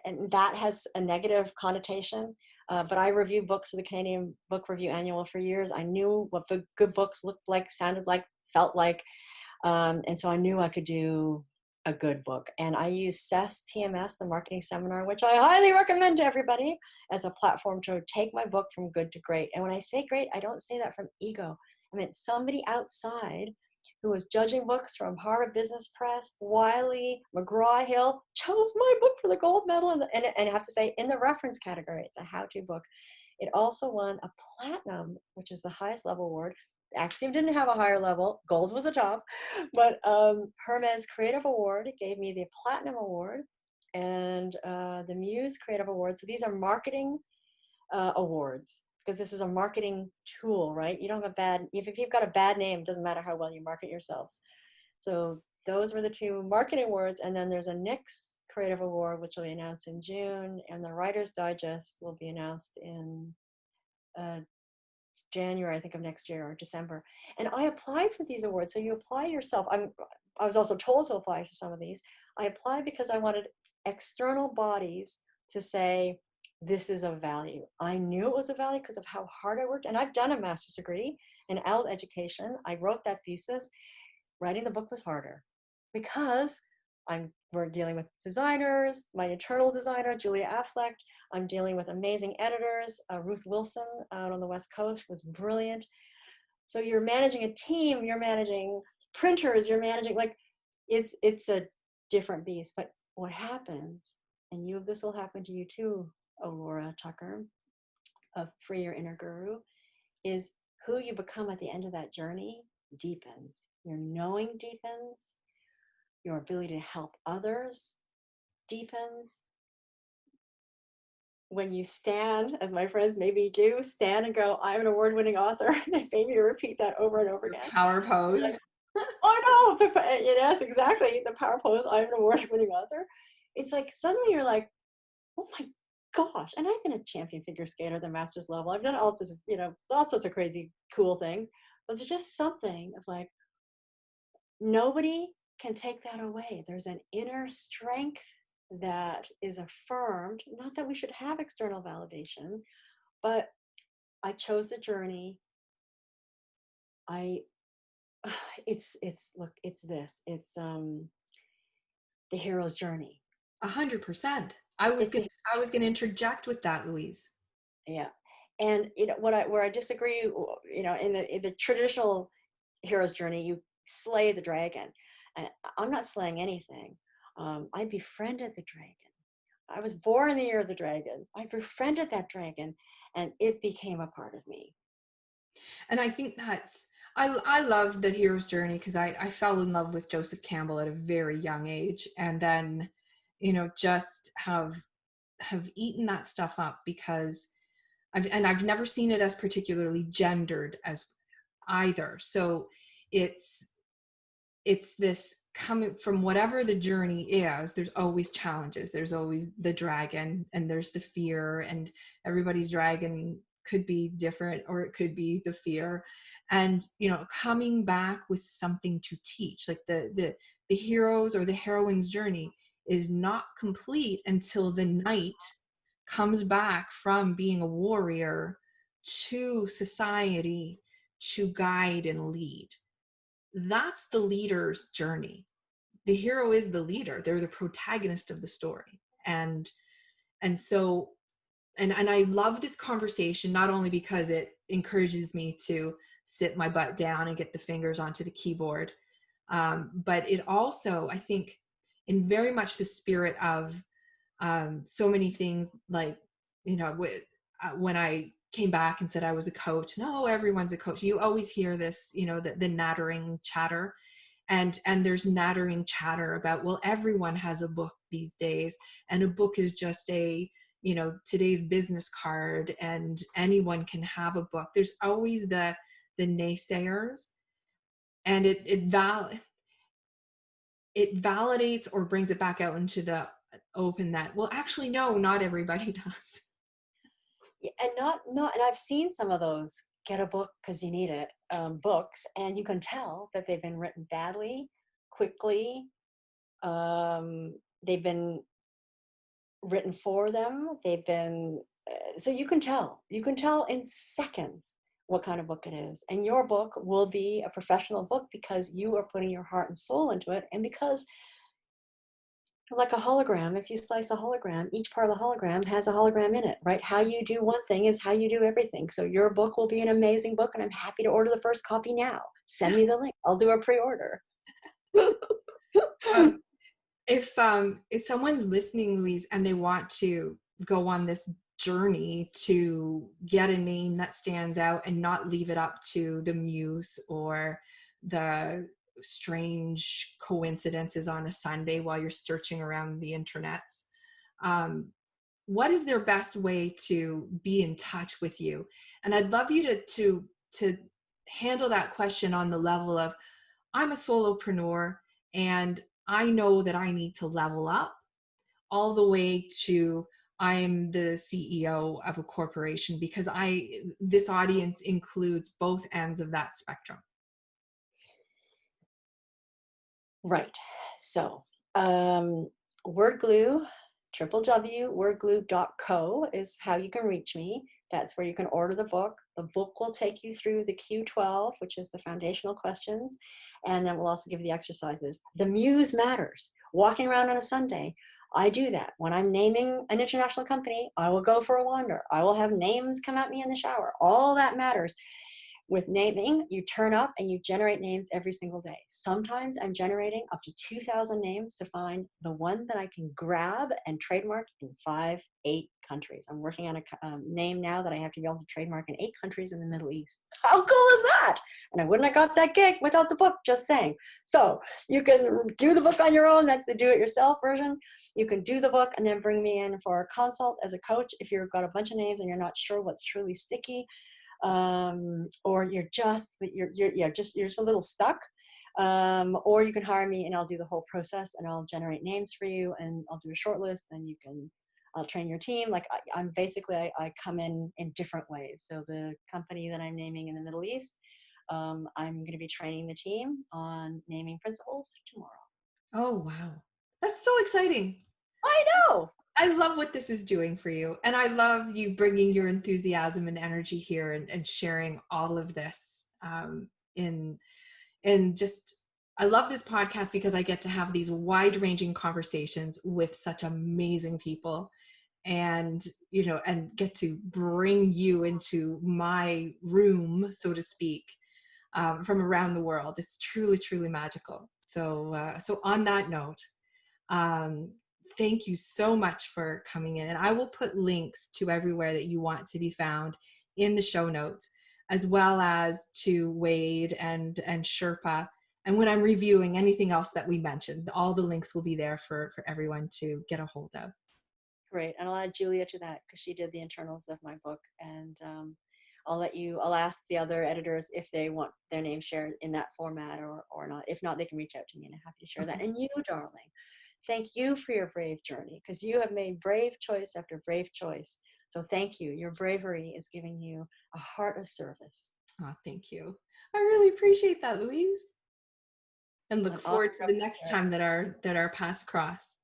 And that has a negative connotation. But I review books for the Canadian Book Review Annual for years. I knew what good books looked like, sounded like, felt like. And so I knew I could do a good book. And I use SES TMS, the marketing seminar, which I highly recommend to everybody, as a platform to take my book from good to great. And when I say great, I don't say that from ego. I mean, somebody outside who was judging books from Harvard Business Press, Wiley, McGraw-Hill, chose my book for the gold medal. And I have to say, in the reference category, it's a how-to book. It also won a platinum, which is the highest level award. Axiom didn't have a higher level. Gold was a top. But Hermes Creative Award gave me the Platinum Award, and the Muse Creative Award. So these are marketing awards, because this is a marketing tool, right? You don't have if you've got a bad name, it doesn't matter how well you market yourselves. So those were the 2 marketing awards. And then there's a NYX Creative Award, which will be announced in June. And the Writer's Digest will be announced in January, I think, of next year, or December. And I applied for these awards. So you apply yourself. I was also told to apply for some of these. I applied because I wanted external bodies to say, this is of value. I knew it was of value because of how hard I worked. And I've done a master's degree in adult education. I wrote that thesis. Writing the book was harder because we're dealing with designers, my internal designer, Julia Affleck. I'm dealing with amazing editors. Ruth Wilson out on the West Coast was brilliant. So you're managing a team, you're managing printers, you're managing, like, it's a different beast. But what happens, and this will happen to you too, Laura Tucker, of Free Your Inner Guru, is who you become at the end of that journey deepens. Your knowing deepens. Your ability to help others deepens. When you stand, as my friends maybe do, stand and go, I'm an award-winning author, they made me repeat that over and over again. Power pose. Like, oh no, yes, exactly, the power pose, I'm an award-winning author. It's like, suddenly you're like, oh my gosh. And I've been a champion figure skater at the master's level. I've done all sorts of crazy, cool things. But there's just something of like, nobody can take that away. There's an inner strength that is affirmed. Not that we should have external validation, but I chose the journey. It's the hero's journey. 100%. I was going to interject with that, Louise. Yeah. And where I disagree, in the traditional hero's journey, you slay the dragon, and I'm not slaying anything. I befriended the dragon. I was born in the year of the dragon. I befriended that dragon, and it became a part of me. And I think I love the hero's journey because I fell in love with Joseph Campbell at a very young age, and then, just have eaten that stuff up because I've never seen it as particularly gendered as either. So it's this coming from whatever the journey is, there's always challenges. There's always the dragon and there's the fear, and everybody's dragon could be different, or it could be the fear. And, coming back with something to teach, like the hero's or the heroine's journey is not complete until the knight comes back from being a warrior to society to guide and lead. That's the leader's journey. The hero is the leader. They're the protagonist of the story. And I love this conversation, not only because it encourages me to sit my butt down and get the fingers onto the keyboard, but it also, I think, in very much the spirit of so many things, like, when I came back and said I was a coach, no, everyone's a coach. You always hear this, the nattering chatter. And there's nattering chatter about, well, everyone has a book these days, and a book is just today's business card, and anyone can have a book. There's always the naysayers, and it validates or brings it back out into the open that, well, actually, no, not everybody does. Yeah, and I've seen some of those get a book because you need it, books, and you can tell that they've been written badly, quickly. They've been written for them. They've been, so you can tell in seconds what kind of book it is. And your book will be a professional book because you are putting your heart and soul into it. And because, like a hologram, if you slice a hologram, each part of the hologram has a hologram in it, right? How you do one thing is how you do everything. So your book will be an amazing book, and I'm happy to order the first copy now. Send me the link. I'll do a pre-order. If someone's listening, Louise, and they want to go on this journey to get a name that stands out and not leave it up to the muse or the strange coincidences on a Sunday while you're searching around the internets, what is their best way to be in touch with you? And I'd love you to handle that question on the level of, I'm a solopreneur and I know that I need to level up, all the way to I'm the CEO of a corporation, because this audience includes both ends of that spectrum. Right. So, WordGlue, www.wordglue.co is how you can reach me. That's where you can order the book. The book will take you through the Q12, which is the foundational questions, and then we'll also give you the exercises. The muse matters. Walking around on a Sunday, I do that. When I'm naming an international company, I will go for a wander. I will have names come at me in the shower. All that matters. With naming, you turn up and you generate names every single day. Sometimes I'm generating up to 2,000 names to find the one that I can grab and trademark in 5, 8 countries. I'm working on a name now that I have to be able to trademark in 8 countries in the Middle East. How cool is that? And I wouldn't have got that gig without the book, just saying. So you can do the book on your own. That's the do-it-yourself version. You can do the book and then bring me in for a consult as a coach if you've got a bunch of names and you're not sure what's truly sticky. Or you're just a little stuck, or you can hire me and I'll do the whole process and I'll generate names for you and I'll do a short list and I'll train your team. Like I'm basically, I come in different ways. So the company that I'm naming in the Middle East, I'm going to be training the team on naming principles tomorrow. Oh, wow. That's so exciting. I know. I love what this is doing for you. And I love you bringing your enthusiasm and energy here and sharing all of this I love this podcast because I get to have these wide-ranging conversations with such amazing people. and, you know, and get to bring you into my room, so to speak, from around the world. It's truly, truly magical. So, so on that note, um, thank you so much for coming in. And I will put links to everywhere that you want to be found in the show notes, as well as to Wade and Sherpa. And when I'm reviewing anything else that we mentioned, all the links will be there for everyone to get a hold of. Great. And I'll add Julia to that because she did the internals of my book. And I'll ask the other editors if they want their name shared in that format or not. If not, they can reach out to me and I'm happy to share that. And you, darling, thank you for your brave journey because you have made brave choice after brave choice. So thank you. Your bravery is giving you a heart of service. Oh, thank you. I really appreciate that, Louise. And look An forward to the awesome next share. time that our paths cross.